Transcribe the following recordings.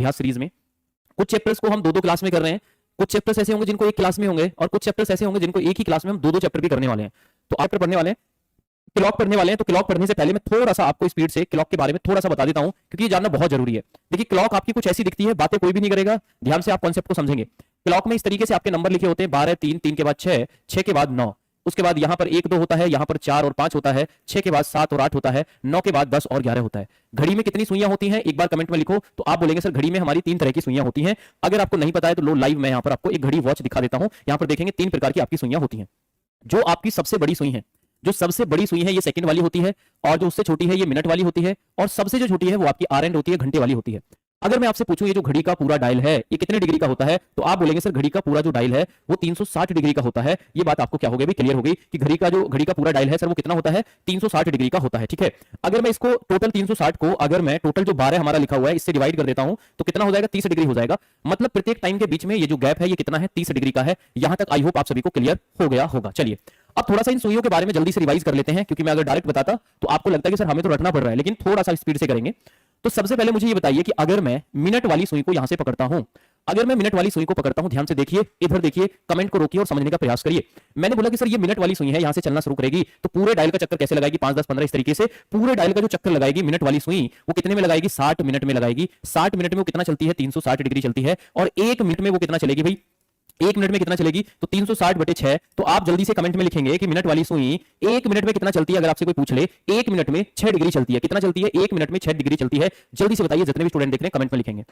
अभ्यास सीरीज में। कुछ चैप्टर्स को हम दो दो क्लास में कर रहे हैं, कुछ चैप्टर्स ऐसे होंगे जिनको एक क्लास में होंगे, और कुछ चैप्टर्स ऐसे होंगे जिनको एक ही क्लास में हम दो दो चैप्टर भी करने वाले हैं। तो आप पढ़ने वाले हैं, क्लॉक पढ़ने वाले हैं, तो क्लॉक पढ़ने से पहले मैं थोड़ा सा आपको स्पीड से क्लॉक के बारे में थोड़ा सा बता देता हूं, क्योंकि ये जानना बहुत जरूरी है। देखिए क्लॉक आपकी कुछ ऐसी दिखती है, बातें कोई भी नहीं करेगा, ध्यान से आप कॉन्सेप्ट को समझेंगे। क्लॉक में इस तरीके से आपके नंबर लिखे होते हैं, 12, 3, 3 के बाद 6, 6 के बाद 9, उसके बाद यहां पर 1, 2 होता है, यहां पर 4 और 5 होता है, 6 के बाद 7 और 8 होता है, 9 के बाद 10 और 11 होता है। घड़ी में कितनी सुइयां होती हैं, एक बार कमेंट में लिखो। तो आप बोलेंगे सर घड़ी में हमारी 3 तरह की सुइयां होती हैं। अगर आपको नहीं पता है तो लो लाइव मैं यहां पर आपको एक घड़ी वॉच दिखा देता हूं। यहां पर देखेंगे 3 प्रकार की आपकी सुइयां होती हैं। जो आपकी सबसे बड़ी सुई है, जो सबसे बड़ी सुई है ये सेकंड वाली होती है, और जो उससे छोटी है ये मिनट वाली होती है, और सबसे जो छोटी है वो आपकी आर एंड होती है, घंटे वाली होती है। अगर मैं आपसे पूछूं ये जो घड़ी का पूरा डायल है ये कितने डिग्री का होता है, तो आप बोलेंगे सर घड़ी का पूरा जो डायल है वो 360 डिग्री का होता है। ये बात आपको क्या हो गई, भी क्लियर हो गई कि घड़ी का पूरा डायल है सर वो कितना होता है, 360 डिग्री का होता है। ठीक है, अगर मैं इसको टोटल 360 को अगर मैं टोटल जो 12 हमारा लिखा हुआ है इससे डिवाइड कर देता हूं तो कितना हो जाएगा, 30 डिग्री हो जाएगा। मतलब प्रत्येक टाइम के बीच में ये जो गैप है ये कितना है, 30 डिग्री का है। यहां तक आई होप आप सभी को क्लियर हो गया होगा। चलिए अब थोड़ा सा इन सुइयों के बारे में जल्दी से रिवाइज कर लेते हैं, क्योंकि मैं अगर डायरेक्ट बताता तो आपको लगता है कि सर हमें तो रटना पड़ रहा है, लेकिन थोड़ा सा स्पीड से करेंगे। तो सबसे पहले मुझे ये बताइए कि अगर मैं मिनट वाली सुई को यहां से पकड़ता हूं, अगर मैं मिनट वाली सुई को पकड़ता हूं, ध्यान से देखिए, इधर देखिए, कमेंट को रोकिए और समझने का प्रयास करिए। मैंने बोला कि सर ये मिनट वाली सुई है, यहां से चलना शुरू करेगी तो पूरे डायल का चक्कर कैसे लगाएगी, 5, 10, 15 इस तरीके से पूरे डायल का जो चक्कर लगाएगी मिनट वाली सुई वो कितने में लगाएगी, 60 मिनट में लगाएगी। 60 मिनट में वो कितना चलती है, 360 डिग्री चलती है। और 1 मिनट में वो कितना चलेगी भाई, 1 मिनट में कितना चलेगी, तो 360/6। तो आप जल्दी से कमेंट में लिखेंगे कि मिनट वाली सुई 1 मिनट में कितना चलती है। अगर आपसे कोई पूछ ले 1 मिनट में 6 डिग्री चलती है, कितना चलती है, 1 मिनट में 6 डिग्री चलती है। जल्दी से बताइए, जितने भी स्टूडेंट देख रहे हैं कमेंट में लिखेंगे।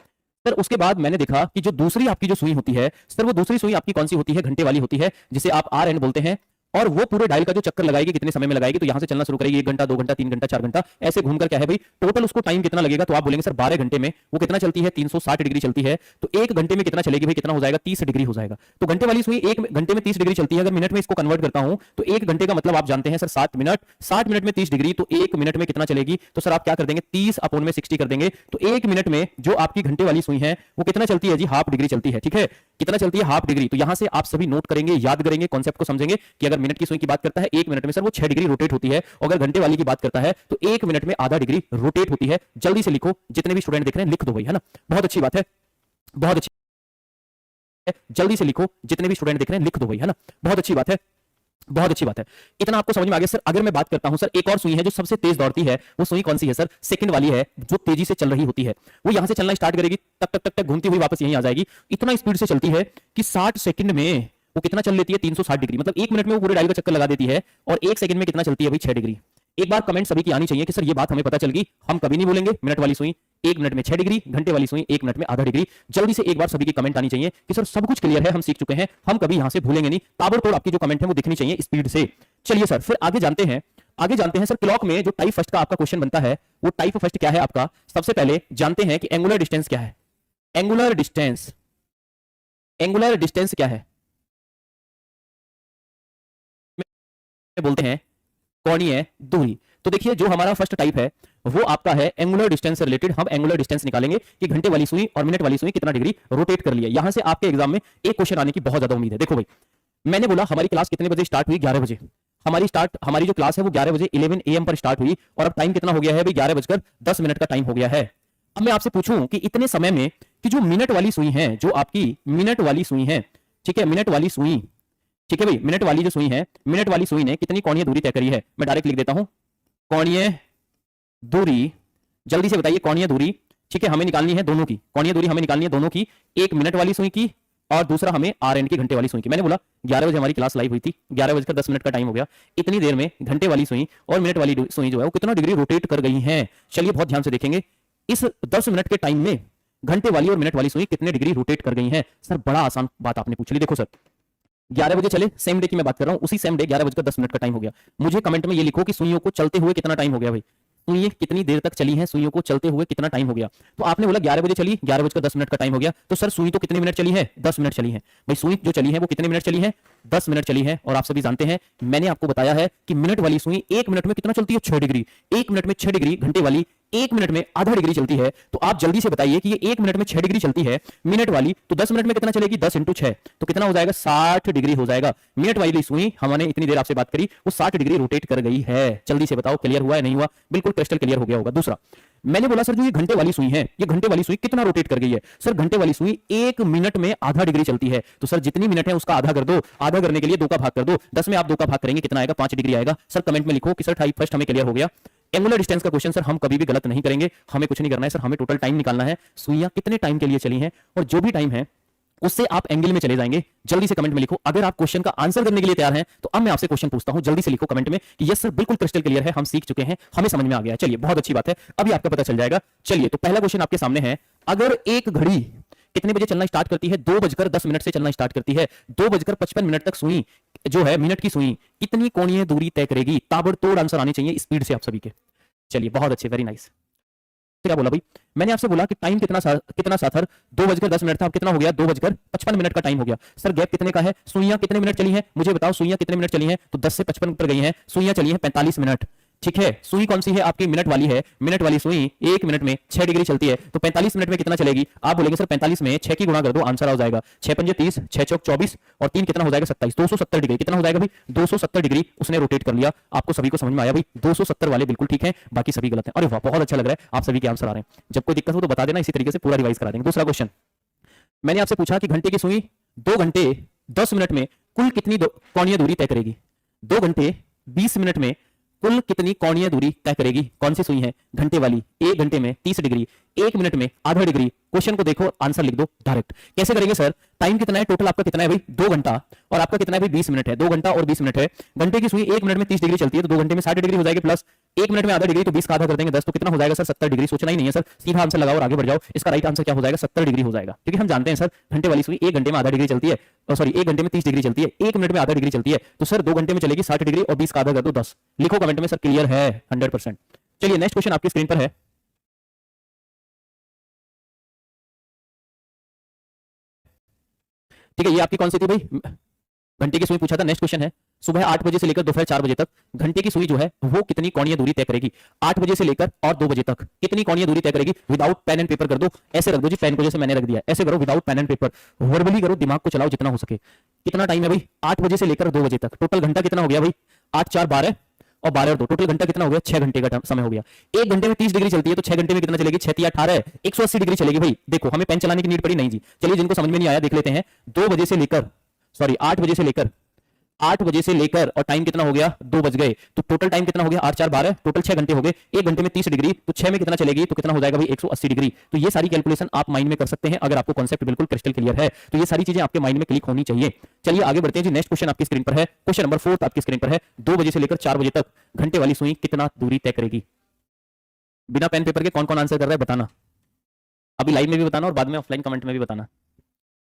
सर उसके बाद मैंने देखा कि जो दूसरी आपकी जो सुई होती है सर, वो दूसरी सुई आपकी कौन सी होती है, घंटे वाली होती है, जिसे आप आर एंड बोलते हैं। और वो पूरे डायल का जो चक्कर लगाएगी कितने समय में लगाएगी, तो यहां से चलना शुरू करेगी 1 घंटा, 2 घंटा, 3 घंटा, 4 घंटा, ऐसे घूमकर क्या है भाई टोटल उसको टाइम कितना लगेगा। तो आप बोलेंगे सर 12 घंटे में वो कितना चलती है, 360 डिग्री चलती है। तो 1 घंटे में कितना चलेगी भाई, कितना हो जाएगा, 30 डिग्री हो जाएगा। तो घंटे वाली सुई 1 घंटे में 30 डिग्री चलती है। अगर मिनट में इसको कन्वर्ट करता हूं तो 1 घंटे का मतलब आप जानते हैं सर 7 मिनट, 60 मिनट में 30 डिग्री, तो 1 मिनट में कितना चलेगी। तो सर आप क्या कर देंगे, 30/60 कर देंगे। तो 1 मिनट में जो आपकी घंटे वाली सुई है वो कितना चलती है जी, हाफ डिग्री चलती है। ठीक है, कितना चलती है, हाफ डिग्री। तो यहां से आप सभी नोट करेंगे, याद करेंगे, कॉन्सेप्ट को समझेंगे कि अगर मिनट की सुई की बात करता है 1 मिनट में सर वो 6 डिग्री रोटेट होती है, और अगर घंटे वाली की बात करता है तो 1 मिनट में आधा डिग्री रोटेट होती है। जल्दी से लिखो, जितने भी स्टूडेंट देख रहे हैं लिख दो भाई, है ना, बहुत अच्छी बात है, बहुत अच्छी है। जल्दी से लिखो, जितने भी स्टूडेंट देख रहे हैं लिख दो भाई, है ना, बहुत अच्छी बात है, बहुत अच्छी बात है। इतना आपको समझ में आ गया। सर अगर मैं बात करता हूं सर एक और सुई है जो सबसे तेज दौड़ती है, वो सुई कौन सी है सर, सेकंड वाली है, जो तेजी से चल रही होती है। वो यहां से चलना स्टार्ट करेगी, तक तक तक तक घूमती हुई वापस यहीं आ जाएगी। इतना स्पीड से चलती है कि 60 सेकंड में वो कितना चल लेती है, 360 डिग्री। मतलब 1 मिनट में वो पूरे डायल का चक्कर लगा देती है, और 1 सेकंड में कितना चलती है भाई, 6 डिग्री। एक बार कमेंट सभी की आनी चाहिए कि सर ये बात हमें पता चल गई, हम कभी नहीं बोलेंगे मिनट वाली सुई 1 मिनट में 6 डिग्री, घंटे वाली सुई 1 मिनट में आधा डिग्री। जल्दी से एक बार सभी की कमेंट आनी चाहिए कि सर सब कुछ क्लियर है, हम सीख चुके हैं, हम कभी यहां से भूलेंगे नहीं। ताबड़तोड़ आपकी जो कमेंट है वो दिखनी चाहिए स्पीड से। चलिए सर फिर आगे जानते हैं, आगे जानते हैं सर क्लॉक में जो टाइप फर्स्ट का आपका क्वेश्चन बनता है वो टाइप फर्स्ट क्या है आपका। सबसे पहले जानते हैं कि एंगुलर डिस्टेंस क्या है। एंगुलर डिस्टेंस, एंगुलर डिस्टेंस क्या है, बोलते हैं कोणीय दूरी। तो देखिए जो हमारा फर्स्ट टाइप है वो आपका है एंगुलर डिस्टेंस से रिलेटेड। हम एंगुलर डिस्टेंस निकालेंगे कि घंटे वाली सुई और मिनट वाली सुई कितना डिग्री रोटेट कर लिया। यहां से आपके एग्जाम में एक क्वेश्चन आने की बहुत ज्यादा उम्मीद है। देखो भाई, मैंने बोला हमारी क्लास कितने बजे स्टार्ट हुई, 11 बजे। हमारी जो क्लास है वो 11 बजे 11 AM पर स्टार्ट हुई, और अब टाइम कितना हो गया है भाई, 11:10 का टाइम हो गया है। अब मैं आपसे पूछूं कि इतने समय में कि जो मिनट वाली सुई है, जो आपकी मिनट वाली सुई है, ठीक है, मिनट वाली सुई, ठीक है भाई, मिनट वाली जो सुई है, मिनट वाली सुई ने कितनी कोणीय दूरी तय करी है। मैं डायरेक्ट लिख देता हूं, कोणीय दूरी। जल्दी से बताइए कोणीय दूरी, ठीक है, हमें निकालनी है दोनों की, कोणीय दूरी हमें निकालनी है दोनों की, एक मिनट वाली सुई की और दूसरा हमें आर एन की घंटे वाली सुई की। मैंने बोला 11 बजे हमारी क्लास लाइव हुई थी, 11:10 का टाइम हो गया। इतनी देर में घंटे वाली सुई और मिनट वाली सुई जो है वो कितना डिग्री रोटेट कर गई है। चलिए बहुत ध्यान से देखेंगे, इस 10 मिनट के टाइम में घंटे वाली और मिनट वाली सुई कितने डिग्री रोटेट कर गई है। सर बड़ा आसान बात आपने पूछ ली। देखो सर 11 बजे चले, सेम डे की मैं बात कर रहा हूं, उसी सेम डे 11:10 का टाइम हो गया। मुझे कमेंट में ये लिखो कि सुइयों को चलते हुए कितना टाइम हो गया भाई, सुइयां कितनी देर तक चली हैं, सुइयों को चलते हुए कितना टाइम हो गया। तो आपने बोला 11 बजे चली, 11:10 का टाइम हो गया। तो सर सुई तो कितने मिनट चली है, 10 मिनट चली है भाई। सुई जो चली है वो कितने मिनट चली है, 10 मिनट चली है। और आप सभी जानते हैं, मैंने आपको बताया है कि मिनट वाली सुई 1 मिनट में कितना चलती है, 6 डिग्री। 1 मिनट में 6 डिग्री घंटे वाली 1 मिनट में आधा डिग्री चलती है, तो आप जल्दी से बताइए कि ये 1 मिनट में 6 डिग्री चलती है मिनट वाली, तो 10 मिनट में कितना चलेगी? 10 × 6 तो कितना हो जाएगा? 60 डिग्री हो जाएगा। मिनट वाली सुई हमने इतनी देर आपसे बात करी, वो 60 डिग्री रोटेट कर गई है। जल्दी से बताओ क्लियर हुआ है नहीं हुआ? बिल्कुल क्रिस्टल क्लियर हो गया होगा। दूसरा, मैंने बोला सर जो ये घंटे वाली सुई है, ये घंटे वाली सुई कितना रोटेट कर गई है? सर घंटे वाली सुई 1 मिनट में आधा डिग्री चलती है, तो सर जितनी मिनट है उसका आधा कर दो, आधा करने के लिए 2 का भाग कर दो, 10 में आप 2 का भाग करेंगे कितना आएगा? 5 डिग्री आएगा। सर कमेंट में लिखो कि सर टाइप फर्स्ट हमें क्लियर हो गया। एंगुलर डिस्टेंस का क्वेश्चन सर हम कभी भी गलत नहीं करेंगे, हमें कुछ नहीं करना है सर, हमें टोटल टाइम निकालना है, सुइयां कितने टाइम के लिए चली हैं और जो भी टाइम है उससे आप एंगल में चले जाएंगे। जल्दी से कमेंट में लिखो। अगर आप क्वेश्चन का आंसर करने के लिए तैयार हैं तो अब मैं आपसे क्वेश्चन पूछता हूं, जल्दी से लिखो कमेंट में कि यस सर बिल्कुल क्रिस्टल क्लियर है, हम सीख चुके हैं, हमें समझ में आ गया है। चलिए बहुत अच्छी बात है, अभी आपका पता चल जाएगा। चलिए तो पहला क्वेश्चन आपके सामने है, अगर एक घड़ी कितने बजे चलना स्टार्ट करती है? 2:10 से चलना स्टार्ट करती है, 2:55 तक सुई जो है मिनट की सुई कितनी कोणीय दूरी तय करेगी? ताबड़तोड़ आंसर आने चाहिए स्पीड से आप सभी के। चलिए बहुत अच्छे, वेरी नाइस। क्या बोला भाई? मैंने आपसे बोला कि टाइम कितना सा था? 2:10 था, अब कितना हो गया? 2:55 का टाइम हो गया। सर गैप कितने का है? सुइयां कितने मिनट चली हैं मुझे बताओ, सुइयां कितने मिनट चली हैं? तो 10 से 55 पर गई हैं, सुइयां चली हैं 45 मिनट। ठीक है, सुई कौन सी है? आपकी मिनट वाली है। मिनट वाली सुई 1 मिनट में 6 डिग्री चलती है, तो 45 मिनट में कितना चलेगी? आप बोलेंगे सर 45 में 6 की गुणा कर दो, आंसर आ जाएगा 6 पंजे 30, 6 चौक 24 और 3 कितना हो जाएगा? 27। 270 डिग्री कितना हो जाएगा भाई? 270 डिग्री उसने रोटेट कर लिया। आपको सभी को समझ में आया भाई? 270 वाले बिल्कुल ठीक है, बाकी सभी गलत हैं। अरे वाह, बहुत अच्छा लग रहा है, आप सभी के आंसर आ रहे हैं। जब कोई दिक्कत हो तो बता देना, इसी तरीके से पूरा रिवाइज करा देंगे। दूसरा क्वेश्चन मैंने आपसे पूछा कि घंटे की सुई 2 घंटे 10 मिनट में कुल कितनी कोणीय दूरी तय करेगी? 2 घंटे 20 मिनट में कुल कितनी कोणीय दूरी तय करेगी? कौन सी सुई है? घंटे वाली। 1 घंटे में 30 डिग्री, 1 मिनट में आधा डिग्री। क्वेश्चन को देखो, आंसर लिख दो डायरेक्ट। कैसे करेंगे सर? टाइम कितना है टोटल आपका? कितना है भाई? 2 घंटा, और आपका कितना है भाई? 20 मिनट है। 2 घंटा और 20 मिनट है। घंटे की सुई 1 मिनट में 30 डिग्री चलती है, तो 2 घंटे में 60 डिग्री हो जाएगी, प्लस 1 मिनट में आधा डिग्री, तो 20 का आधा कर देंगे 10, तो कितना हो जाएगा सर? 70 डिग्री। सोचना ही नहीं है सर, सीधा आंसर लगाओ और आगे बढ़ जाओ। इसका राइट आंसर क्या हो जाएगा? 70 डिग्री हो जाएगा, क्योंकि हम जानते हैं सर घंटे वाली सुई 1 घंटे में आधा डिग्री चलती है, सॉरी 1 घंटे में 30 डिग्री चलती है, 1 मिनट में आधा डिग्री चलती है, तो सर 2 घंटे में चलेगी 60 डिग्री और 20 का आधा कर दो 10। लिखो कमेंट में सर क्लियर है 100%। चलिए नेक्स्ट क्वेश्चन आपकी स्क्रीन पर है। ठीक है, ये आपकी कौन सी थी भाई? घंटे की सुई पूछा था। नेक्स्ट क्वेश्चन है, सुबह 8 बजे से लेकर दोपहर 4 बजे तक घंटे की सुई जो है वो कितनी कोणीय दूरी तय करेगी? 8 बजे से लेकर और 2 बजे तक कितनी कोणीय दूरी तय करेगी? विदाउट पेन एंड पेपर कर दो, ऐसे रख दो जी, पेन को जैसे मैंने रख दिया ऐसे करो, without pen and paper, verbally करो, दिमाग को चलाओ जितना हो सके। कितना टाइम है भाई? 8 बजे से लेकर 2 बजे तक। टोटल घंटा कितना हो गया भाई? 8 4 12 और 12 और 2, टोटल घंटा कितना हो गया? 6 घंटे का समय हो गया। 1 घंटे में 30 डिग्री चलती है, तो 6 घंटे में कितना चलेगी? 6 3 18 180 डिग्री चलेगी भाई। देखो हमें पेन चलाने की नीड पड़ी नहीं जी। चलिए जिनको समझ में नहीं आया देख लेते हैं। 2 बजे से लेकर, सॉरी 8 बजे से लेकर, 8 बजे से लेकर और टाइम कितना हो गया? 2 बज गए, तो टोटल टाइम कितना हो गया? 8 4 12, टोटल 6 घंटे हो गए। 1 घंटे में 30 डिग्री, तो 6 में कितना चलेगी? तो कितना हो जाएगा भाई? 180 डिग्री। तो ये सारी कैलकुलेशन आप माइंड में कर सकते हैं, अगर आपको कॉन्सेप्ट बिल्कुल क्रिस्टल क्लियर है तो ये सारी चीजें आपके माइंड में क्लिक होनी चाहिए। चलिए आगे बढ़ते हैं जी। नेक्स्ट क्वेश्चन आपकी स्क्रीन पर है, क्वेश्चन नंबर 4 आपकी स्क्रीन पर है। 2 बजे से लेकर 4 बजे तक घंटे वाली सुई कितना दूरी तय करेगी? बिना पेन पेपर के कौन कौन आंसर कर रहा है बताना, अभी लाइव में भी बताना और बाद में ऑफलाइन कमेंट में भी बताना।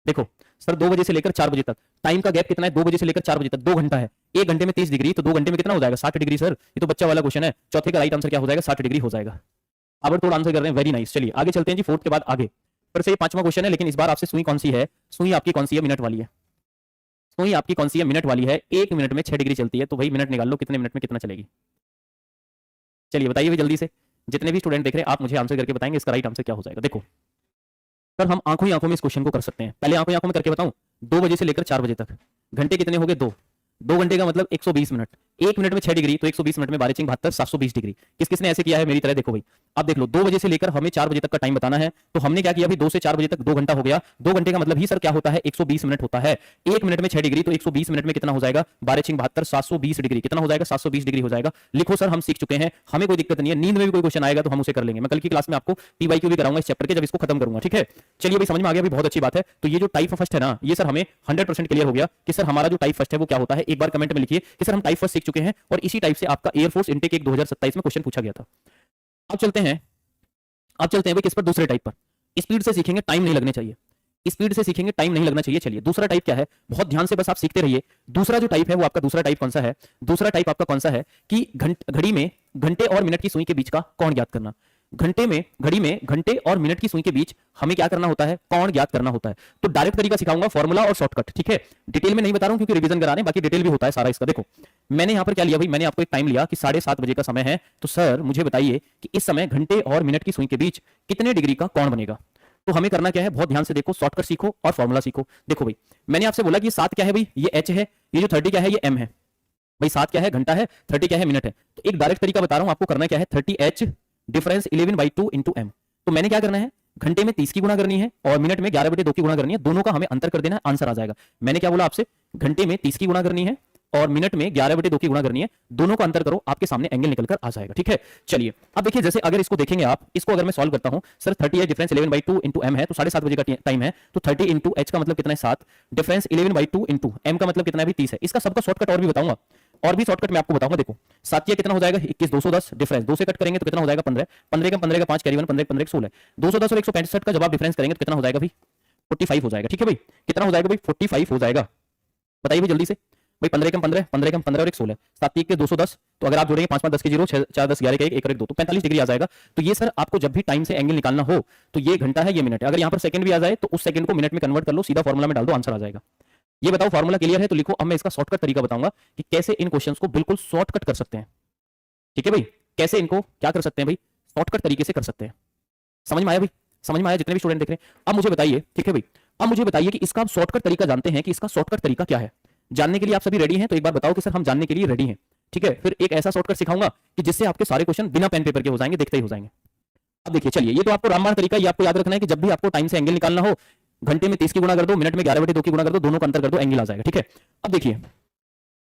देखो सर 2 बजे से लेकर 4 बजे तक टाइम का गैप कितना है? 2 बजे से लेकर 4 बजे तक 2 घंटा है। 1 घंटे में 30 डिग्री, तो 2 घंटे में कितना हो जाएगा? 60 डिग्री। सर ये तो बच्चा वाला क्वेश्चन है, चौथे का राइट आंसर क्या हो जाएगा? 60 डिग्री हो जाएगा। अब थोड़ा आंसर कर रहे हैं, वेरी नाइस। चलिए आगे चलते हैं जी, 4 के बाद आगे फिर से ये 5वां क्वेश्चन है, लेकिन इस बार आपसे सुई कौन सी है? सुई आपकी कौन सी है? मिनट वाली है। सुई आपकी कौन सी है? मिनट वाली है। 1 मिनट में 6 डिग्री चलती है, तो भाई मिनट निकाल लो, कितने मिनट में कितना चलेगी? चलिए बताइए भाई जल्दी से, जितने भी स्टूडेंट देख रहे हैं आप मुझे आंसर करके बताएंगे इसका राइट आंसर क्या हो जाएगा। देखो सर हम आंखों ही आंखों में इस क्वेश्चन को कर सकते हैं। पहले आंखों ही आंखों में करके बताऊं। 2 बजे से लेकर 4 बजे तक घंटे कितने हो गए? 2 घंटे का मतलब 120 मिनट। 1 मिनट में 6 डिग्री, तो 120 मिनट में 12 6 72 720 डिग्री। किस किसने ऐसे किया है मेरी तरह? देखो भाई अब देख लो, 2 बजे से लेकर हमें 4 बजे तक का टाइम बताना है, तो हमने क्या किया भाई? 2 से 4 बजे तक 2 घंटा हो गया। 2 घंटे का मतलब ही सर क्या होता है? 120 मिनट होता है। 1 मिनट में 6 डिग्री, तो 120 मिनट में कितना हो जाएगा? 12 6 72 720 डिग्री। कितना हो जाएगा? 720 डिग्री हो जाएगा। लिखो सर, हम सीख चुके हैं, हमें कोई दिक्कत नहीं है। नींद में भी कोई क्वेश्चन आएगा तो हम उसे कर लेंगे। मैं कल की क्लास में आपको पीवाईक्यू भी कराऊंगा इस चैप्टर के, जब इसको खत्म करूंगा। ठीक है, चलिए भाई समझ में आ गया भाई, बहुत अच्छी बात है। तो ये जो टाइप फर्स्ट है ना, ये सर हमें 100% क्लियर हो गया कि सर हमारा जो टाइप फर्स्ट है वो क्या होता है। एक बार कमेंट में लिखिए कि सर हम टाइप फर्स्ट सीख चुके हैं, और इसी टाइप से आपका एयरफोर्स इनटेक 2027 में क्वेश्चन पूछा गया था। अब चलते हैं भाई किस पर? दूसरे टाइप पर। स्पीड से सीखेंगे, टाइम नहीं लगने चाहिए। स्पीड से सीखेंगे, टाइम नहीं लगना चाहिए। चलिए दूसरा टाइप क्या है? बहुत ध्यान से बस आप सीखते रहिए। दूसरा जो टाइप है वो आपका दूसरा टाइप कौन सा है? दूसरा टाइप आपका कौन सा है कि घड़ी में घंटे और मिनट की सुई के बीच का कोण ज्ञात करना। घंटे में, घड़ी में घंटे और मिनट की सुई के बीच हमें क्या करना होता है, कोण ज्ञात करना होता है। तो डायरेक्ट तरीका सिखाऊंगा, फॉर्मूला और शॉर्टकट, ठीक है। डिटेल में नहीं बता रहा हूं क्योंकि रिवीजन करा रहे हैं, बाकी डिटेल भी होता है सारा इसका। देखो मैंने यहां पर क्या लिया भाई, मैंने आपको एक टाइम लिया कि 7:30 बजे का समय है, तो सर मुझे बताइए कि इस समय घंटे और मिनट की सुई के बीच कितने डिग्री का कोण बनेगा। तो हमें करना क्या है, बहुत ध्यान से देखो, शॉर्टकट सीखो और फॉर्मूला सीखो। देखो भाई मैंने आपसे बोला कि 7 क्या है भाई, ये h है, ये जो 30 क्या है, ये m है। भाई 7 क्या है, घंटा है, 30 क्या है, मिनट है। तो एक डायरेक्ट तरीका बता रहा हूं आपको, करना क्या है, 30h डिफरेंस 11/2 इंटू m। तो मैंने क्या करना है, घंटे में 30 की गुणा करनी है और मिनट में 11/2 की गुणा करनी है, दोनों का हमें अंतर कर देना है, आंसर आ जाएगा। मैंने क्या बोला आपसे, घंटे में 30 की गुणा करनी है और मिनट में 11/2 की गुणा करनी है, दोनों का अंतर करो, आपके सामने एंगल निकलकर आ जाएगा, ठीक है। चलिए अब देखिए, जैसे अगर इसको देखेंगे आप, इसको अगर मैं सॉल्व करता हूं, सर 30 है डिफरेंस 11/2 इंटू m है, तो 7:30 बजे का टाइम है, तो 30 इंटू h का मतलब कितना है 7, डिफरेंस 11/2 इंटू m का मतलब कितना है 30 है। इसका सबका शॉर्टकट और भी बताऊंगा, और भी शॉर्टकट मैं आपको बताऊंगा। देखो 7 कितना हो जाएगा 21, 210 डिफरेंस 2 से कट करेंगे तो कितना हो जाएगा 15, 15 का 5 कैरी 1, 15 15 16, 210 और 165 का जब आप डिफरेंस करेंगे तो कितना हो जाएगा भाई 45 हो जाएगा, ठीक है भाई। कितना हो जाएगा भाई 45 हो जाएगा, बताइए भाई जल्दी से भाई। 15 कम 15, 15 कम 15 और 1 16, 7 के 210, तो अगर आप जोड़ेंगे 5 5 10 के 0, 6 4 10 11 के 1 1 और 1 2, तो 45 डिग्री आ जाएगा। तो ये सर आपको जब भी टाइम से एंगल निकालना हो तो ये घंटा है, ये मिनट है, अगर यहाँ पर सेकंड भी आ जाए तो उस सेकंड को मिनट में कन्वर्ट कर लो, सीधा फॉर्मूला में डाल दो, आंसर आ जाएगा। ये बताओ फॉर्मूला क्लियर है? तो लिखो। अब मैं इसका शॉर्टकट तरीका बताऊंगा कि कैसे इन क्वेश्चंस को बिल्कुल शॉर्टकट कर सकते हैं, ठीक है भाई। कैसे इनको क्या कर सकते हैं भाई, शॉर्टकट तरीके से कर सकते हैं। समझ में आया भाई? समझ में आया जितने भी स्टूडेंट देख रहे हैं? अब मुझे बताइए, ठीक है भाई, अब मुझे बताइए कि इसका शॉर्टकट तरीका जानते हैं कि इसका शॉर्टकट तरीका क्या है। जानने के लिए आप सभी रेडी हैं? तो एक बार बताओ कि सर हम जानने के लिए रेडी हैं, ठीक है। फिर एक ऐसा शॉर्टकट सिखाऊंगा कि जिससे आपके सारे क्वेश्चन बिना पेन पेपर के हो जाएंगे, देखते ही हो जाएंगे। अब देखिए, चलिए ये तो आपको रामबाण तरीका, ये आपको याद रखना है कि जब भी आपको टाइम से एंगल निकालना हो, घंटे में 30 की गुणा कर दो, मिनट में 11/2 की गुणा कर दो, दोनों का अंतर कर दो, एंगल आ जाएगा, ठीक है। अब देखिए,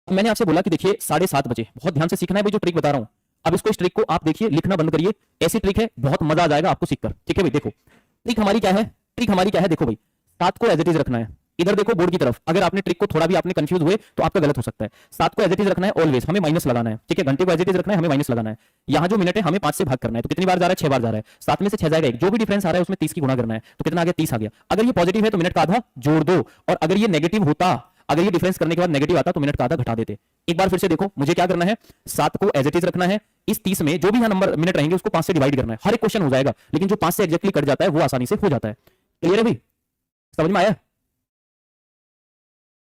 मैंने आपसे बोला कि देखिए 7:30 बजे, बहुत ध्यान से सीखना है भाई जो ट्रिक बता रहा हूं। अब इसको, इस ट्रिक को आप देखिए, लिखना बंद करिए, ऐसी ट्रिक है, बहुत मजा आ जाएगा आपको सीखकर, ठीक है भाई। देखो ट्रिक हमारी क्या है, ट्रिक हमारी क्या है, देखो भाई 7 को एज इट इज रखना है। इधर देखो बोर्ड की तरफ, अगर आपने ट्रिक को थोड़ा भी आपने कंफ्यूज हुए तो आपका गलत हो सकता है। 7 को एज इट इज रखना है, ऑलवेज हमें माइनस लगाना है, ठीक है। घंटे को एज इट इज रखना है, हमें माइनस लगाना है। यहां जो मिनट है हमें 5 से भाग करना है, तो कितनी बार जा रहा है 6 बार जा रहा है, 7 में से 6 जाएगा 1, जो भी डिफरेंस आ रहा है उसमें 30 की गुणा करना है, तो कितना आ गया 30 आ गया। अगर ये पॉजिटिव है तो मिनट का आधा जोड़ दो, और अगर ये नेगेटिव होता, अगर ये डिफरेंस करने के बाद नेगेटिव आता तो मिनट का आधा घटा देते। एक बार फिर से देखो, मुझे क्या करना है, 7 को एज इट इज रखना है, इस 30 में जो भी यहां नंबर मिनट रहेंगे उसको 5 से डिवाइड करना है। हर एक क्वेश्चन हो जाएगा, लेकिन जो 5 से एग्जैक्टली कट जाता है वो आसानी से हो जाता है। क्लियर है भाई? समझ में आया?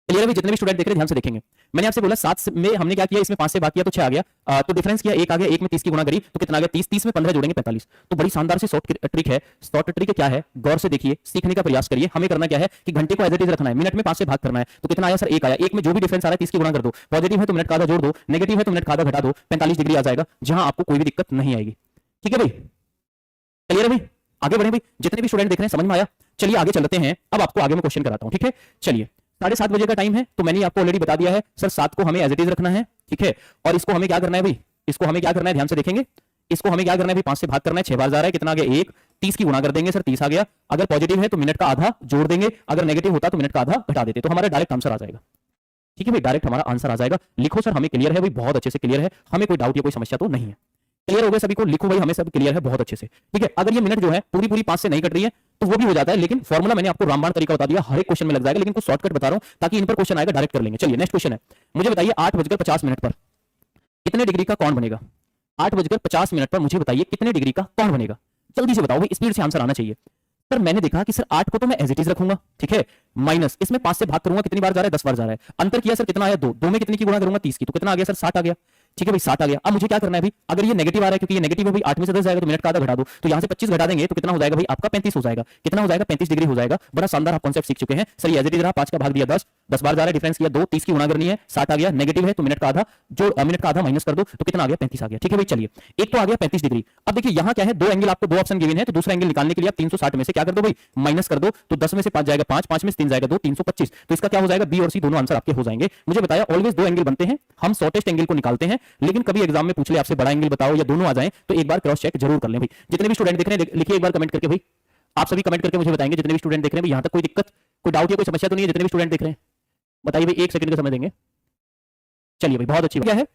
क्लियर है भाई? जितने भी स्टूडेंट देख रहे हैं ध्यान से देखेंगे। मैंने आपसे बोला 7 में हमने क्या किया, इसमें 5 से भाग किया तो 6 आ गया, तो डिफरेंस किया 1 आ गया, 1 में 30 की गुणा करी तो कितना आ गया 30, 30 में 15 जोड़ेंगे 45। तो बड़ी शानदार सी शॉर्ट ट्रिक है। शॉर्ट ट्रिक क्या है, गौर से देखिए, सीखने का प्रयास करिए। हमें करना क्या है कि घंटे को एज इट इज रखना है, मिनट में 5 से भाग करना है, तो कितना आया सर 1 आया। 1 में जो भी डिफरेंस आ रहा है 30 की गुणा कर दो, पॉजिटिव है तो मिनट का आधा जोड़ दो, नेगेटिव है तो मिनट का आधा घटा दो, 45 डिग्री आ जाएगा, जहां आपको कोई भी दिक्कत नहीं आएगी, ठीक है भाई। क्लियर है भाई? आगे बढ़े भाई, जितने भी स्टूडेंट देख रहे हैं, समझ में आया? चलिए आगे चलते हैं। अब आपको आगे मैं क्वेश्चन कराता हूं, ठीक है। चलिए 7:30 बजे का टाइम है, तो मैंने आपको ऑलरेडी बता दिया है सर 7 को हमें एज इट इज रखना है, ठीक है। और इसको हमें क्या करना है भाई, इसको हमें क्या करना है, ध्यान से देखेंगे, इसको हमें क्या करना है भाई 5 से भाग करना है, 6 बार जा रहा है, कितना आ गया 1, 30 की गुणा कर देंगे सर 30 आ गया। अगर पॉजिटिव है तो मिनट का आधा जोड़ देंगे, अगर नेगेटिव होता तो मिनट का आधा घटा देते, तो हमारा डायरेक्ट आंसर आ जाएगा, ठीक है भाई। डायरेक्ट हमारा आंसर आ जाएगा। लिखो सर हमें क्लियर है भाई, बहुत अच्छे से क्लियर है, हमें कोई डाउट या कोई समस्या तो नहीं है। क्लियर हो गया सभी को? लिखो भाई हमें सब क्लियर है, बहुत अच्छे से, ठीक है। अगर ये मिनट जो है पूरी पूरी 5 से नहीं कट रही है तो वो भी हो जाता है, लेकिन फॉर्मूला मैंने आपको रामबाण तरीका बता दिया, हर एक क्वेश्चन में लग जाएगा, लेकिन कुछ शॉर्टकट बता रहा हूं ताकि इन पर क्वेश्चन आएगा डायरेक्ट कर लेंगे। चलिए नेक्स्ट क्वेश्चन है, मुझे बताइए 8:50 पर कितने डिग्री का कोण बनेगा। 8:50 पर मुझे बताइए कितने डिग्री का कोण बनेगा, जल्दी से बताओ भाई, स्पीड से आंसर आना चाहिए। सर मैंने देखा कि सर 8 को तो मैं एज इट इज रखूंगा, ठीक है, माइनस इसमें 5 से भाग करूंगा, कितनी बार जा रहा है 10 बार जा रहा है। अंतर किया सर कितना आया 2, 2 में कितनी की गुणा करूंगा 30 की, तो कितना आ गया सर 60 आ गया, ठीक है भाई 60 आ गया। अब मुझे क्या करना है भाई, अगर ये नेगेटिव आ रहा है, क्योंकि ये नेगेटिव है भाई, 8 में से 10 जाएगा तो मिनट का आधा घटा दो, तो यहां से 25 घटा देंगे तो कितना हो जाएगा भाई आपका 35 हो जाएगा। कितना हो जाएगा 35 डिग्री हो जाएगा। बड़ा शानदार आप कॉन्सेप्ट सीख चुके हैं सर। ये एज इट इज रहा, 5 का भाग दिया 10, 10 बार जा रहा है, डिफरेंस किया 2, 30 की गुणा करनी है, 60 आ गया। नेगेटिव है तो मिनट का आधा जो मिनट का आधा माइनस कर दो, तो कितना आ गया 35 आ गया, ठीक है भाई। चलिए एक तो आ गया 35 डिग्री। अब देखिए यहां क्या है, दो एंगल आपको, दो ऑप्शन गिवन है, तो दूसरा एंगल निकालने के लिए आप 360 में से क्या कर दो भाई माइनस कर दो, तो 10 में से 5 जाएगा 5, 5 में से 3 जाएगा 2, 325। तो इसका क्या हो जाएगा, बी और सी दोनों आंसर आपके हो जाएंगे। मुझे बताया ऑलवेज दो एंगल बनते हैं, हम शॉर्टेस्ट एंगल को निकालते हैं, लेकिन कभी एग्जाम में पूछ ले आपसे बड़ा एंगल बताओ या दोनों आ जाएं तो एक बार क्रॉस चेक जरूर कर लें भाई। जितने भी स्टूडेंट देख रहे हैं लिखिए एक बार कमेंट करके भाई, आप सभी कमेंट करके मुझे बताएंगे जितने भी स्टूडेंट देख रहे हैं भाई, यहां तक कोई दिक्कत, कोई डाउट या कोई समस्या तो नहीं है? जितने भी स्टूडेंट देख रहे हैं बताइए भाई, 1 सेकंड का समय देंगे। चलिए भाई बहुत अच्छी बात है।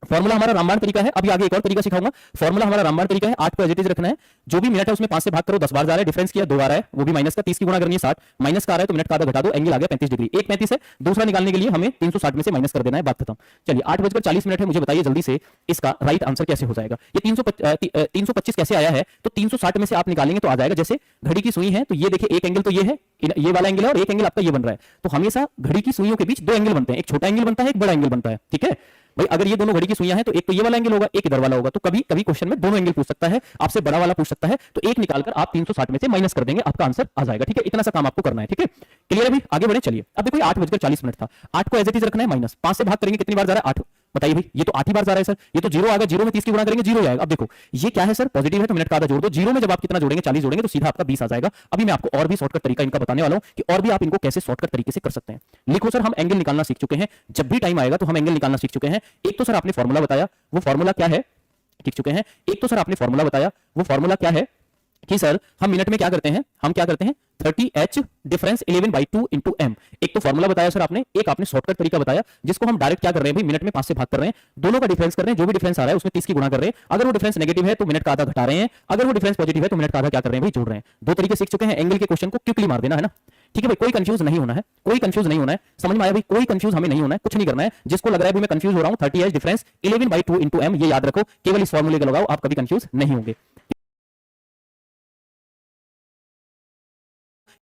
फॉर्मूला हमारा रामबाण तरीका है। अभी आगे एक और तरीका सिखाऊंगा। फॉर्मूला हमारा रामबाण तरीका है, 8 को एज इट इज रखना है, जो भी मिनट है उसमें 5 से भाग करो, 10 बार जा रहा है, डिफरेंस किया 2 बार है, वो भी माइनस का, 30 की गुणा करनी है 60, माइनस का आ रहा है तो मिनट का आधा घटा दो, एंगल आ गया 35 डिग्री, एक 35 है, दूसरा निकालने के लिए हमें 360 में से माइनस कर देना है, बात खत्म। चलिए 8:40 है, मुझे बताइए जल्दी से इसका राइट आंसर कैसे हो जाएगा। ये 325 कैसे आया है, तो 360 में से आप निकालेंगे तो आ जाएगा, जैसे घड़ी की सुई है तो ये देखिए एक एंगल तो ये है, ये वाला एंगल है, और एक एंगल आपका ये बन रहा है, तो हमेशा घड़ी की सुइयों के बीच 2 एंगल बनते हैं, एक छोटा एंगल बनता है, एक बड़ा एंगल बनता है, ठीक है भाई। अगर ये दोनों घड़ी की सुइयां हैं तो एक तो ये वाला एंगल होगा, एक इधर वाला होगा, तो कभी कभी क्वेश्चन में दोनों एंगल पूछ सकता है, आपसे बड़ा वाला पूछ सकता है, तो एक निकालकर आप 360 में से माइनस कर देंगे, आपका आंसर आ जाएगा, ठीक है। इतना सा काम आपको करना है, ठीक है, क्लियर है भाई। आगे बढ़े, चलिए अब देखो 8:40 था, 8 को एज इट इज रखना है, माइनस 5 से भाग करेंगे कितनी बार जा रहा है, 8, बताइए भाई, ये तो 8 ही बार जा रहा है सर, ये तो 0 आ गया, 0 में 30 की गुणा करेंगे 0 आएगा। अब देखो ये क्या है सर, पॉजिटिव है तो मिनट का आधा जोड़ दो, 0 में जब आप कितना जोड़ेंगे 40 जोड़ेंगे तो सीधा आपका 20 आ जाएगा। अभी मैं आपको और भी शॉर्टकट तरीका इनका बताने वाला हूं कि और भी आप इनको कैसे शॉर्टकट तरीके से कर सकते हैं। लिखो सर, हम एंगल निकालना सीख चुके हैं, जब भी टाइम आएगा तो हम एंगल निकालना सीख चुके हैं। एक तो सर आपने फॉर्मूला बताया, वो फॉर्मूला क्या है, सीख चुके हैं। एक तो सर आपने फॉर्मूला बताया, वो फॉर्मूला क्या है कि सर हम मिनट में क्या करते हैं, हम क्या करते हैं 30h डिफरेंस 11/2 इंटू m। एक तो फॉर्मूला बताया सर आपने, एक आपने शॉर्टकट तरीका बताया जिसको हम डायरेक्ट क्या कर रहे हैं भाई, मिनट में 5 से भाग कर रहे हैं, दोनों का डिफरेंस कर रहे हैं, जो भी डिफरेंस आ रहा है उसमें 30 की गुणा कर रहे हैं, अगर वो डिफरेंस नेगेटिव है तो मिनट का आधा घटा रहे हैं, अगर वो डिफरेंस पॉजिटिव है तो मिनट का आधा क्या कर रहे हैं भाई, जोड़ रहे हैं। दो तरीके सीख चुके हैं, एंगल के क्वेश्चन को क्विकली मार देना है ना, ठीक है भाई, कोई कंफ्यूज नहीं होना है, कोई कंफ्यूज नहीं होना है, समझ में आया भाई, कोई कंफ्यूज हमें नहीं होना है, कुछ नहीं करना है। जिसको लग रहा है भाई मैं कंफ्यूज हो रहा हूं, 30h डिफरेंस 11/2 इंटू m, ये याद रखो, केवल इस फॉर्मूले को लगाओ, आप कभी कंफ्यूज नहीं होंगे,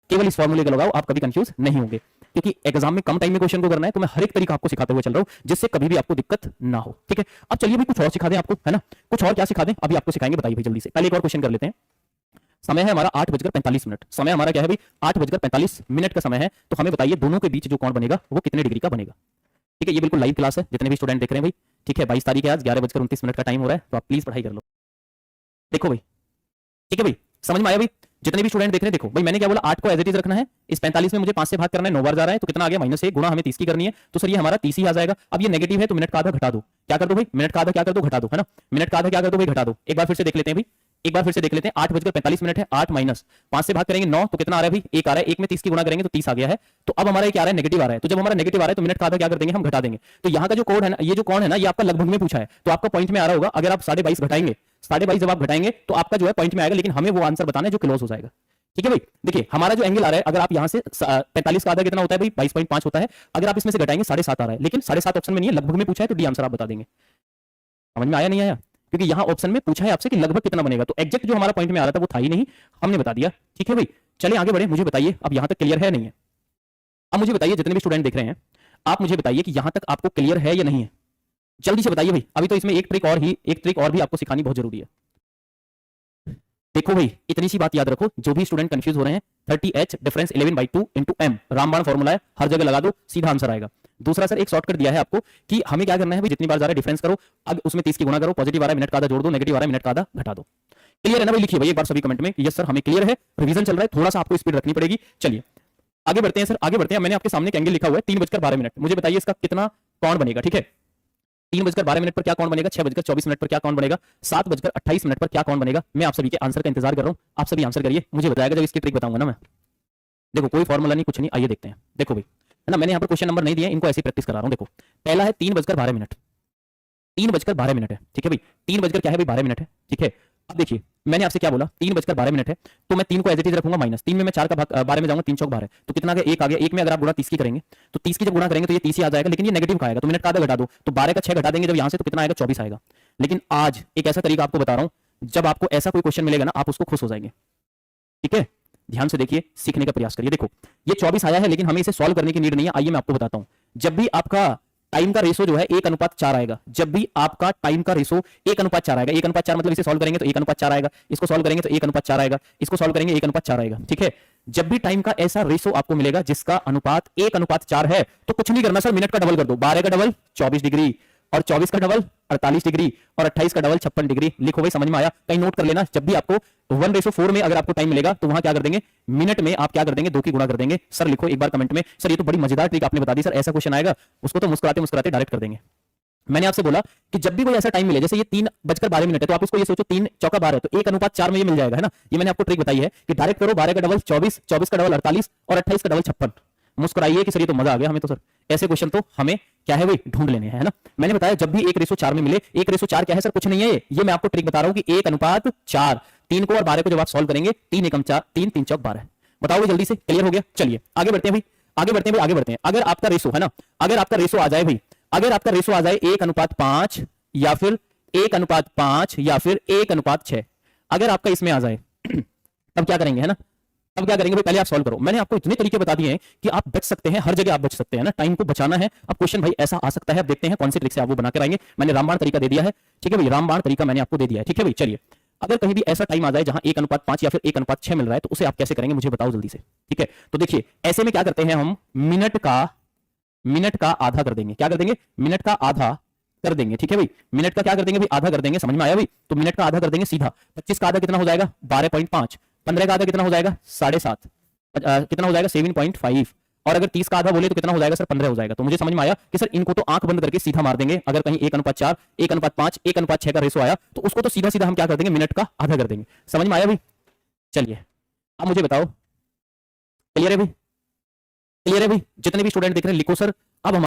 केवल इस फॉर्मूले को लगाओ, आप कभी कंफ्यूज नहीं होंगे, क्योंकि एग्जाम में कम टाइम में क्वेश्चन को करना है, तो मैं हर एक तरीका आपको सिखाते हुए चल रहा हूं जिससे कभी भी आपको दिक्कत ना हो, ठीक है। अब चलिए भाई कुछ और सिखा दें आपको, है ना, कुछ और क्या सिखा दें, अभी आपको सिखाएंगे, बताइए भाई जल्दी से। पहले एक और क्वेश्चन कर लेते हैं। समय है हमारा 8:45, समय हमारा क्या है भाई 8:45 का समय है, तो हमें बताइए दोनों के बीच जो कोण बनेगा वो कितने डिग्री का बनेगा, ठीक है। ये बिल्कुल लाइव क्लास है, जितने भी स्टूडेंट देख रहे हैं भाई, ठीक है। 22 तारीख है आज, 11:29 का टाइम हो रहा है, तो आप प्लीज पढ़ाई कर लो, देखो भाई, ठीक है भाई, समझ में आया भाई, जितने भी स्टूडेंट देख रहे हैं देखो भाई, मैंने क्या बोला, 8 को एज इट इज रखना है, इस 45 में मुझे 5 से भाग करना है, 9 बार जा रहा है, तो कितना आ गया -1 गुणा हमें 30 की करनी है, तो सर ये हमारा 30 ही आ जाएगा। अब ये नेगेटिव है तो मिनट का आधा घटा दो, क्या कर दो भाई, मिनट का आधा क्या कर दो, घटा दो, है ना, मिनट का आधा क्या कर दो भाई, घटा दो। एक बार फिर से देख लेते हैं भाई, एक बार फिर से देख लेते हैं, 8:45 है, 8 माइनस 5 से भाग करेंगे 9, तो कितना आ रहा है भाई, 1 आ रहा है, 1 में 30 की गुणा करेंगे तो 30 आ गया है। तो अब हमारा क्या आ रहा है, नेगेटिव आ रहा है, तो जब हमारा नेगेटिव आ रहा है तो मिनट का आधा क्या कर देंगे, हम घटा देंगे। तो यहाँ का जो कोड है ना, ये जो कोण है ना, ये आपका लगभग में पूछा है, तो आपका पॉइंट में आ रहा होगा, अगर आप 22.5 घटाएंगे, 22.5 जब आप घटाएंगे तो आपका जो है पॉइंट में आएगा, लेकिन हमें वो आंसर बताना है जो क्लोज हो जाएगा, ठीक है भाई। देखिए हमारा जो एंगल आ रहा है, अगर आप यहां से 45 का आधा कितना होता है भाई, 22.5 होता है, अगर आप इसमें से घटाएंगे 7.5 आ रहा है, लेकिन 7.5 ऑप्शन में नहीं है, लगभग में पूछा है, तो डी आंसर आप बता देंगे। समझ में आया नहीं आया, क्योंकि यहां ऑप्शन में पूछा है आपसे कि लगभग कितना बनेगा, तो एग्जैक्ट जो हमारा पॉइंट में आ रहा था वो था ही नहीं, हमने बता दिया, ठीक है भाई। चलिए आगे बढ़े, मुझे बताइए अब यहां तक क्लियर है नहीं है। अब मुझे बताइए जितने भी स्टूडेंट देख रहे हैं, आप मुझे बताइए कि यहां तक आपको क्लियर है या नहीं है, जल्दी से बताइए भाई। अभी तो इसमें एक ट्रिक और भी आपको सिखानी बहुत जरूरी है। देखो भाई इतनी सी बात याद रखो, जो भी स्टूडेंट कंफ्यूज हो रहे हैं, 30h डिफरेंस 11/2 इंटू m, रामबाण फॉर्मूला है, हर जगह लगा दो, सीधा आंसर आएगा। दूसरा सर एक शॉर्टकट दिया है आपको कि हमें क्या करना है भाई, जितनी बार जा रहा है डिफरेंस करो, अब उसमें 30 की गुणा करो, पॉजिटिव आ रहा है मिनट का आधा जोड़ दो, नेगेटिव आ रहा है मिनट का आधा घटा दो। क्लियर है ना भाई, लिखिए भाई एक बार सभी कमेंट में, यस सर हमें क्लियर है, रिवीजन चल रहा है, थोड़ा सा आपको स्पीड रखनी पड़ेगी। चलिए आगे बढ़ते हैं सर, आगे बढ़ते हैं। मैंने आपके सामने एक एंगल लिखा हुआ है 3:12, मुझे बताइए इसका कितना कोण बनेगा, ठीक है। 3:12 पर क्या कौन बनेगा, 6:24 पर क्या कौन बनेगा, 7:28 पर क्या कौन बनेगा। मैं आप सभी के आंसर का इंतजार कर रहा हूं, आप सभी आंसर करिए, मुझे बताएगा जब इसकी ट्रिक बताऊंगा ना मैं। देखो कोई फॉर्मूला नहीं, कुछ नहीं, आइए देखते हैं। देखो भाई है ना, मैंने यहाँ पर क्वेश्चन नंबर नहीं दिया, इनको ऐसी प्रैक्टिस करा रहा हूँ। देखो पहला है 3:12, 3:12 है, ठीक है भाई, 3 क्या है भाई 12 मिनट है, ठीक है। अब देखिए मैंने आपसे क्या बोला, 3:12 है, तो मैं 3 को एज इट इज रखूंगा, माइनस 3 में मैं 4 का भाग 12 में जाऊंगा, 3 चौक 12, तो कितना आ गया, 1 आ गया। 1 में अगर आप गुणा 30 की करेंगे तो 30 की जब गुणा करेंगे तो ये 30 ही आ जाएगा, लेकिन ये नेगेटिव का आएगा, तो मिनट का आधा घटा दो, तो 12 का 6 घटा देंगे जब यहां से, तो कितना आएगा 24 आएगा। लेकिन आज एक ऐसा तरीका आपको बता रहा हूं, जब आपको ऐसा कोई क्वेश्चन मिलेगा ना, आप उसको खुश हो जाएंगे, ठीक है। ध्यान से देखिए, सीखने का प्रयास करिए। देखो ये 24 आया है, लेकिन हमें इसे सॉल्व करने की नीड नहीं है। आइए मैं आपको बताता हूं, जब भी आपका टाइम का रेशो जो है 1:4 आएगा, जब भी आपका टाइम का रेशो 1:4 आएगा, 1:4 मतलब इसे सॉल्व करेंगे तो 1:4 आएगा, इसको सॉल्व करेंगे तो 1:4 आएगा, इसको सॉल्व करेंगे 1:4 आएगा, ठीक है। जब भी टाइम का ऐसा रेशो आपको मिलेगा जिसका अनुपात 1:4 है, तो कुछ नहीं करना सर, मिनट का डबल कर दो, 12 का डबल 24 डिग्री, और 24 का डबल 48 डिग्री, और 28 का डबल 56 डिग्री। लिखो भाई, समझ में आया, कहीं नोट कर लेना। जब भी आपको 1:4 में अगर आपको टाइम मिलेगा तो वहां क्या कर देंगे, मिनट में आप क्या कर देंगे, 2 की गुणा कर देंगे। सर लिखो एक बार कमेंट में, सर ये तो बड़ी मजेदार ट्रिक आपने बता दी सर, ऐसा क्वेश्चन आएगा उसको तो मुस्कुराते मुस्कुराते डायरेक्ट कर देंगे। मैंने आपसे बोला कि जब भी कोई ऐसा टाइम मिले, जैसे ये 3:12 है, तो आप उसको ये सोचो 3 चौका 12 है, तो 1:4 में ये मिल जाएगा, है ना। ये मैंने आपको ट्रिक बताई है कि डायरेक्ट करो, 12 का डबल 24, 24 का डबल 48, और 28 का डबल 56, मुस्कुराइए कि सर ये तो मजा आ गया हमें, तो सर ऐसे क्वेश्चन तो हमें क्या है भाई ढूंढ लेने हैं, है ना। मैंने बताया जब भी 1:4 में मिले, 1:4 क्या है सर, कुछ नहीं है ये मैं आपको ट्रिक बता रहा हूं कि 1:4, 3 को और 12 को जब आप सॉल्व करेंगे 3 एकम 4, 3 3 चौक 12। बताओ जल्दी से, क्लियर हो गया। चलिए आगे बढ़ते हैं भाई, आगे बढ़ते हैं भाई, आगे बढ़ते हैं। अगर आपका रेशो है ना, अगर आपका रेशो आ जाए भाई, अगर आपका रेशो आ जाए 1:5 या फिर 1:5 या फिर 1:6, अगर आपका इसमें आ जाए तब क्या करेंगे, है ना, तब क्या करेंगे भाई, पहले आप सॉल्व करो। मैंने आपको इतने तरीके बता दिए हैं कि आप बच सकते हैं, हर जगह आप बच सकते हैं ना, टाइम को बचाना है। अब क्वेश्चन भाई ऐसा आ सकता है, अब देखते हैं कौन सी ट्रिक से आप वो बना कर आएंगे। मैंने रामबाण तरीका दे दिया है, ठीक है भाई, रामबाण तरीका मैंने आपको दे दिया है, ठीक है भाई। चलिए, अगर कहीं भी ऐसा टाइम आ जाए जहां 1:5 या फिर 1:6 मिल रहा है, तो उसे आप कैसे करेंगे मुझे बताओ जल्दी से, ठीक है। तो देखिए ऐसे में क्या करते हैं हम, मिनट का आधा कर देंगे। क्या कर देंगे, मिनट का आधा कर देंगे, ठीक है भाई। मिनट का क्या कर देंगे भाई, आधा कर देंगे, समझ में आया भाई। तो मिनट का आधा कर देंगे सीधा। 25 का आधा कितना हो जाएगा, 12.5। 15 का आधा कितना हो जाएगा, 7.5। कितना हो जाएगा, 7.5। और अगर 30 का आधा बोले तो कितना हो जाएगा सर, 15 हो जाएगा। तो मुझे समझ में आया कि सर इनको तो आंख बंद करके सीधा मार देंगे। अगर कहीं 1:4, 1:5, 1:6 का रेशो आया तो उसको तो सीधा सीधा हम क्या कर देंगे, मिनट का आधा कर देंगे। समझ में आया भाई। चलिए अब मुझे बताओ, क्लियर है भाई, क्लियर है भाई। जितने भी स्टूडेंट देख रहे हैं लिखो सर। अब हम